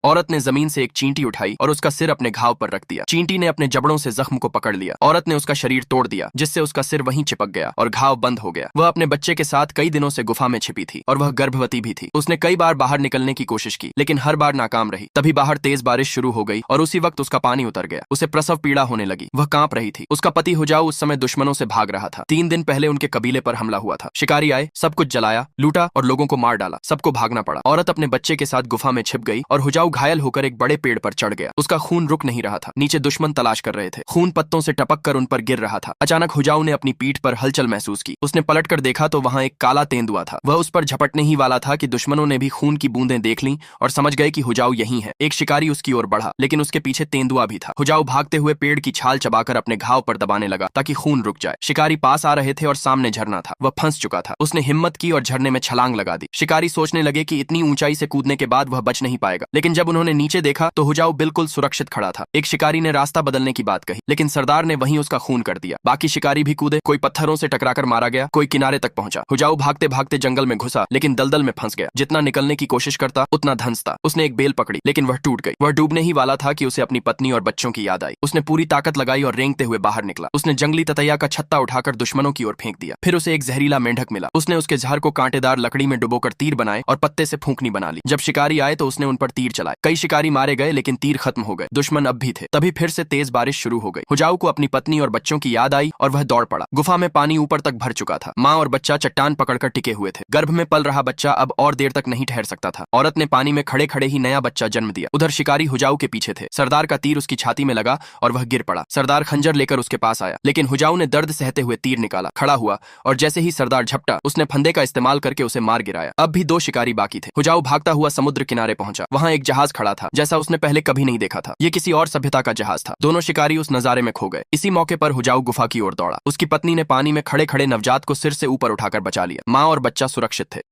औरत ने जमीन से एक चींटी उठाई और उसका सिर अपने घाव पर रख दिया। चींटी ने अपने जबड़ों से जख्म को पकड़ लिया। औरत ने उसका शरीर तोड़ दिया, जिससे उसका सिर वहीं चिपक गया और घाव बंद हो गया। वह अपने बच्चे के साथ कई दिनों से गुफा में छिपी थी और वह गर्भवती भी थी। उसने कई बार बाहर निकलने की कोशिश की, लेकिन हर बार नाकाम रही। तभी बाहर तेज बारिश शुरू हो गई और उसी वक्त उसका पानी उतर गया। उसे प्रसव पीड़ा होने लगी। वह कांप रही थी। उसका पति हुजाऊ उस समय दुश्मनों से भाग रहा था। 3 दिन पहले उनके कबीले पर हमला हुआ था। शिकारी आए, सब कुछ जलाया, लूटा और लोगों को मार डाला। सबको भागना पड़ा। औरत अपने बच्चे के साथ गुफा में छिप गई और हुजाऊ घायल होकर एक बड़े पेड़ पर चढ़ गया। उसका खून रुक नहीं रहा था। नीचे दुश्मन तलाश कर रहे थे। खून पत्तों से टपक कर उन पर गिर रहा था। अचानक हुजाऊ ने अपनी पीठ पर हलचल महसूस की। उसने पलटकर देखा तो वहां एक काला तेंदुआ था। वह उस पर झपटने ही वाला था कि दुश्मनों ने भी खून की बूंदें देख लीं और समझ गए कि हुजाऊ यहीं है। एक शिकारी उसकी ओर बढ़ा, लेकिन उसके पीछे तेंदुआ भी था। हुजाऊ भागते हुए पेड़ की छाल चबाकर अपने घाव पर दबाने लगा ताकि खून रुक जाए। शिकारी पास आ रहे थे और सामने झरना था। वह फंस चुका था। उसने हिम्मत की और झरने में छलांग लगा दी। शिकारी सोचने लगे कि इतनी ऊंचाई से कूदने के बाद वह बच नहीं पाएगा, लेकिन जब उन्होंने नीचे देखा तो हुजाऊ बिल्कुल सुरक्षित खड़ा था। एक शिकारी ने रास्ता बदलने की बात कही, लेकिन सरदार ने वहीं उसका खून कर दिया। बाकी शिकारी भी कूदे, कोई पत्थरों से टकराकर मारा गया, कोई किनारे तक पहुंचा। हुजाऊ भागते भागते जंगल में घुसा, लेकिन दलदल में फंस गया। जितना निकलने की कोशिश करता उतना धंसता। उसने एक बेल पकड़ी, लेकिन वह टूट गई। वह डूबने ही वाला था कि उसे अपनी पत्नी और बच्चों की याद आई। उसने पूरी ताकत लगाई और रेंगते हुए बाहर निकला। उसने जंगली ततैया का छत्ता उठाकर दुश्मनों की ओर फेंक दिया। फिर उसे एक जहरीला मेंढक मिला। उसने उसके जहर को कांटेदार लकड़ी में डुबोकर तीर बनाए और पत्ते से फूंकनी बना ली। जब शिकारी आए तो उसने उन पर तीर चलाए। कई शिकारी मारे गए, लेकिन तीर खत्म हो गए। दुश्मन अब भी थे। तभी फिर से तेज बारिश शुरू हो गई। हुजाऊ को अपनी पत्नी और बच्चों की याद आई और वह दौड़ पड़ा। गुफा में पानी ऊपर तक भर चुका था। माँ और बच्चा चट्टान पकड़कर टिके हुए थे। गर्भ में पल रहा बच्चा अब और देर तक नहीं ठहर सकता था। औरत ने पानी में खड़े खड़े ही नया बच्चा जन्म दिया। उधर शिकारी हुजाऊ के पीछे थे। सरदार का तीर उसकी छाती में लगा और वह गिर पड़ा। सरदार खंजर लेकर उसके पास आया, लेकिन हुजाऊ ने दर्द सहते हुए तीर निकाला, खड़ा हुआ और जैसे ही सरदार झपटा उसने फंदे का इस्तेमाल करके उसे मार गिराया। अब भी 2 शिकारी बाकी थे। हुजाऊ भागता हुआ समुद्र किनारे पहुंचा। वहां एक जहाज खड़ा था, जैसा उसने पहले कभी नहीं देखा था। ये किसी और सभ्यता का जहाज था। दोनों शिकारी उस नजारे में खो गए। इसी मौके पर हुजाऊ गुफा की ओर दौड़ा। उसकी पत्नी ने पानी में खड़े खड़े नवजात को सिर से ऊपर उठाकर बचा लिया। माँ और बच्चा सुरक्षित थे।